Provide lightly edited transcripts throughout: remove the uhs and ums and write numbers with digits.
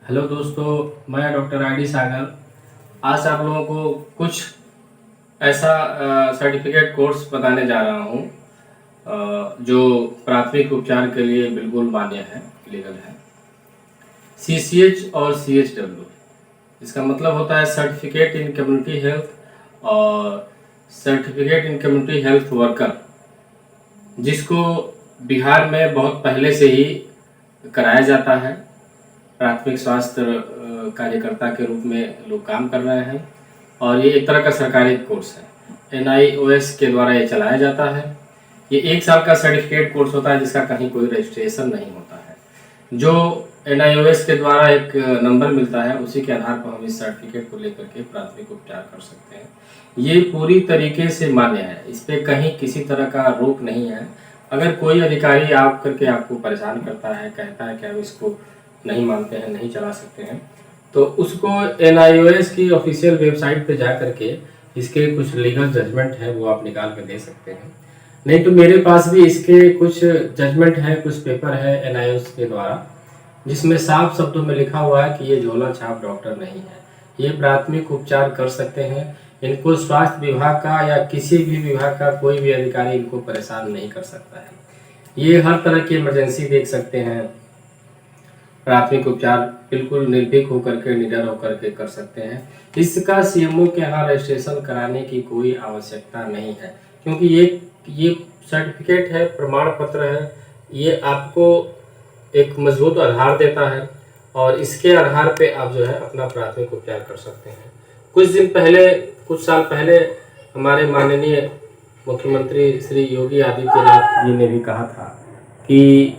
Hello दोस्तों, मैं doctor ID सागर। आज आप लोगों को कुछ ऐसा सर्टिफिकेट कोर्स बताने जा रहा हूँ जो प्राथमिक उपचार के लिए बिल्कुल मान्य है, लीगल है। CCH और CHW, इसका मतलब होता है सर्टिफिकेट इन कम्युनिटी हेल्थ और certificate in community health worker, जिसको बिहार में बहुत पहले से ही कराया जाता है। प्राथमिक स्वास्थ्य कार्यकर्ता के रूप में लोग काम कर रहे हैं और ये एक तरह का सरकारी कोर्स है। NIOS के द्वारा ये चलाया जाता है। ये 1 साल का सर्टिफिकेट कोर्स होता है जिसका कहीं कोई रजिस्ट्रेशन नहीं होता है। जो NIOS के द्वारा एक नंबर मिलता है, उसी के आधार पर हम इस सर्टिफिकेट को लेकर के प्राथमिक उपचार कर सकते हैं। ये पूरी तरीके से मान्य है, इस पर कहीं किसी तरह का रोक नहीं है। अगर कोई अधिकारी आप करके आपको परेशान करता है, कहता है कि हम इसको नहीं मानते हैं, नहीं चला सकते हैं, तो उसको NIOS की ऑफिशियल वेबसाइट पे जा करके इसके कुछ लीगल जजमेंट है वो आप निकाल कर दे सकते हैं। नहीं तो मेरे पास भी इसके कुछ जजमेंट है, कुछ पेपर है NIOS के द्वारा, जिसमें साफ शब्दों में लिखा हुआ है कि ये झोला छाप डॉक्टर नहीं है, ये प्राथमिक उपचार कर सकते हैं। इनको स्वास्थ्य विभाग का या किसी भी विभाग का कोई भी अधिकारी इनको परेशान नहीं कर सकता है। ये हर तरह की इमरजेंसी देख सकते हैं, प्राथमिक उपचार बिल्कुल निर्भीक होकर के, निडर होकर के कर सकते हैं। इसका CMO के यहाँ रजिस्ट्रेशन कराने की कोई आवश्यकता नहीं है, क्योंकि ये सर्टिफिकेट है, प्रमाण पत्र है। ये आपको एक मजबूत आधार देता है और इसके आधार पे आप जो है अपना प्राथमिक उपचार कर सकते हैं। कुछ साल पहले हमारे माननीय मुख्यमंत्री श्री योगी आदित्यनाथ जी ने भी कहा था कि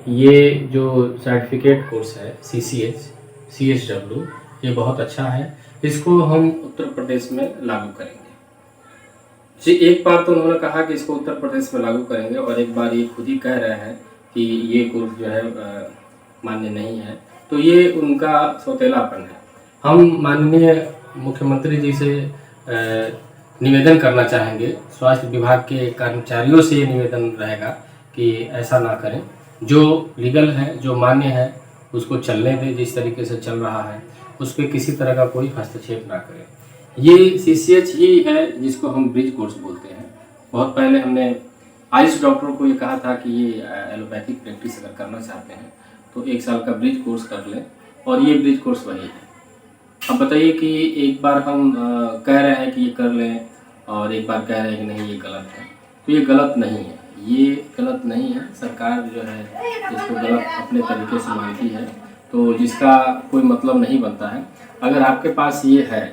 ये जो सर्टिफिकेट कोर्स है CCH CHW, ये बहुत अच्छा है, इसको हम उत्तर प्रदेश में लागू करेंगे। जी, एक बार तो उन्होंने कहा कि इसको उत्तर प्रदेश में लागू करेंगे और एक बार ये खुद ही कह रहे हैं कि ये कोर्स जो है मान्य नहीं है, तो ये उनका सौतेलापन है। हम माननीय मुख्यमंत्री जी से निवेदन करना चाहेंगे, स्वास्थ्य विभाग के कर्मचारियों से ये निवेदन रहेगा कि ऐसा ना करें। जो लीगल है, जो मान्य है, उसको चलने दें जिस तरीके से चल रहा है, उस पर किसी तरह का कोई हस्तक्षेप ना करें। ये CCH ही है जिसको हम ब्रिज कोर्स बोलते हैं। बहुत पहले हमने आयुष डॉक्टरों को ये कहा था कि ये एलोपैथिक प्रैक्टिस अगर करना चाहते हैं तो 1 साल का ब्रिज कोर्स कर लें, और ये ब्रिज कोर्स वही है। अब बताइए कि एक बार हम कह रहे हैं कि ये कर लें और एक बार कह रहे हैं कि नहीं ये गलत है, तो ये गलत नहीं है, ये गलत नहीं है। सरकार जो है इसको गलत अपने तरीके से मानती है, तो जिसका कोई मतलब नहीं बनता है। अगर आपके पास ये है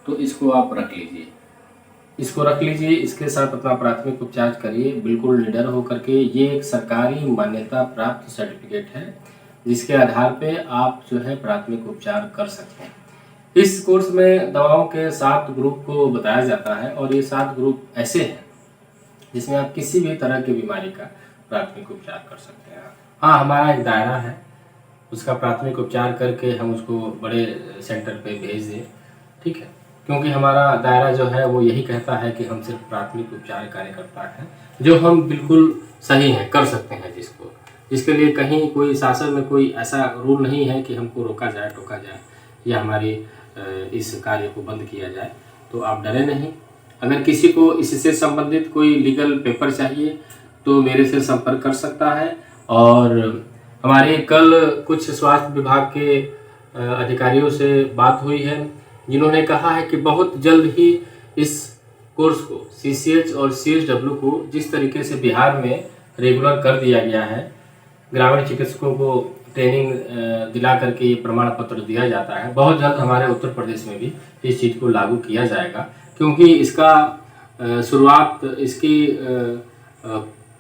तो इसको आप रख लीजिए, इसके साथ अपना प्राथमिक उपचार करिए बिल्कुल निडर होकर के। ये एक सरकारी मान्यता प्राप्त सर्टिफिकेट है जिसके आधार पे आप जो है प्राथमिक उपचार कर सकते हैं। इस कोर्स में दवाओं के 7 ग्रुप को बताया जाता है और ये 7 ग्रुप ऐसे हैं जिसमें आप किसी भी तरह की बीमारी का प्राथमिक उपचार कर सकते हैं। हाँ, हमारा एक दायरा है, उसका प्राथमिक उपचार करके हम उसको बड़े सेंटर पे भेज दें, ठीक है, क्योंकि हमारा दायरा जो है वो यही कहता है कि हम सिर्फ प्राथमिक उपचार कार्यकर्ता हैं, जो हम बिल्कुल सही हैं, कर सकते हैं जिसके लिए कहीं कोई शासन में कोई ऐसा रूल नहीं है कि हमको रोका जाए, टोका जाए या हमारी इस कार्य को बंद किया जाए। तो आप डरे नहीं। अगर किसी को इससे संबंधित कोई लीगल पेपर चाहिए तो मेरे से संपर्क कर सकता है। और हमारे कल कुछ स्वास्थ्य विभाग के अधिकारियों से बात हुई है, जिन्होंने कहा है कि बहुत जल्द ही इस कोर्स को CCH और CHW को जिस तरीके से बिहार में रेगुलर कर दिया गया है, ग्रामीण चिकित्सकों को ट्रेनिंग दिला करके ये प्रमाण पत्र दिया जाता है, बहुत जल्द हमारे उत्तर प्रदेश में भी इस चीज़ को लागू किया जाएगा। क्योंकि इसका शुरुआत, इसकी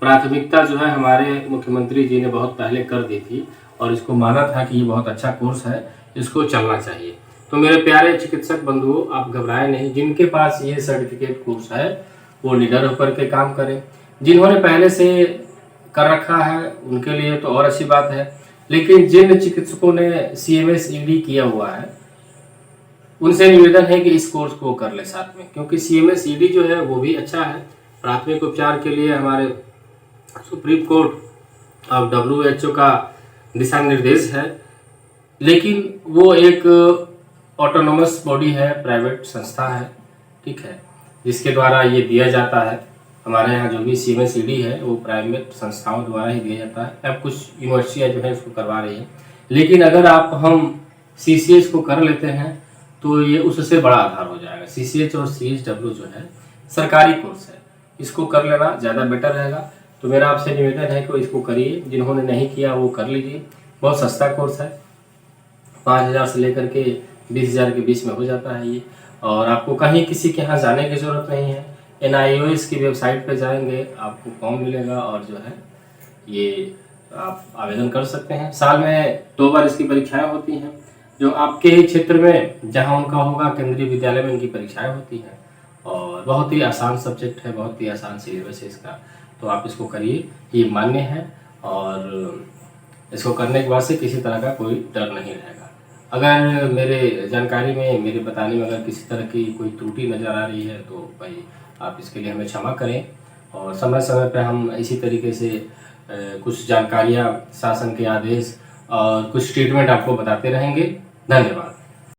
प्राथमिकता जो है हमारे मुख्यमंत्री जी ने बहुत पहले कर दी थी और इसको माना था कि ये बहुत अच्छा कोर्स है, इसको चलना चाहिए। तो मेरे प्यारे चिकित्सक बंधुओं, आप घबराएं नहीं। जिनके पास ये सर्टिफिकेट कोर्स है वो निडर होकर के काम करें। जिन्होंने पहले से कर रखा है उनके लिए तो और अच्छी बात है, लेकिन जिन चिकित्सकों ने CMS ED किया हुआ है उनसे निवेदन है कि इस कोर्स को कर ले साथ में, क्योंकि CMS ED जो है वो भी अच्छा है। प्राथमिक उपचार के लिए हमारे सुप्रीम कोर्ट और WHO का दिशा निर्देश है, लेकिन वो एक ऑटोनोमस बॉडी है, प्राइवेट संस्था है, ठीक है, जिसके द्वारा ये दिया जाता है। हमारे यहाँ जो भी CMSED है वो प्राइवेट संस्थाओं द्वारा ही दिया जाता है। अब कुछ यूनिवर्सिटियाँ जो है इसको करवा रही हैं, लेकिन अगर हम CCH को कर लेते हैं तो ये उससे बड़ा आधार हो जाएगा। CCH और CHW जो है सरकारी कोर्स है, इसको कर लेना ज़्यादा बेटर रहेगा। तो मेरा आपसे निवेदन है कि इसको करिए, जिन्होंने नहीं किया वो कर लीजिए। बहुत सस्ता कोर्स है, 5,000 से लेकर के 20,000 के बीच में हो जाता है ये, और आपको कहीं किसी के यहाँ जाने की ज़रूरत नहीं है। NIOS की वेबसाइट पे जाएंगे, आपको फॉर्म मिलेगा और जो है ये आप आवेदन कर सकते हैं। साल में 2 बार इसकी परीक्षाएं होती हैं। जो आपके ही क्षेत्र में जहां उनका होगा केंद्रीय विद्यालय में इनकी परीक्षाएं होती हैं, और बहुत ही आसान सब्जेक्ट है, बहुत ही आसान सिलेबस है इसका। तो आप इसको करिए, ये मान्य है, और इसको करने के बाद से किसी तरह का कोई डर नहीं रहेगा। अगर मेरे जानकारी में, मेरे बताने में अगर किसी तरह की कोई त्रुटि नज़र आ रही है तो भाई आप इसके लिए हमें क्षमा करें, और समय समय पर हम इसी तरीके से कुछ जानकारियाँ, शासन के आदेश और कुछ ट्रीटमेंट आपको बताते रहेंगे। धन्यवाद।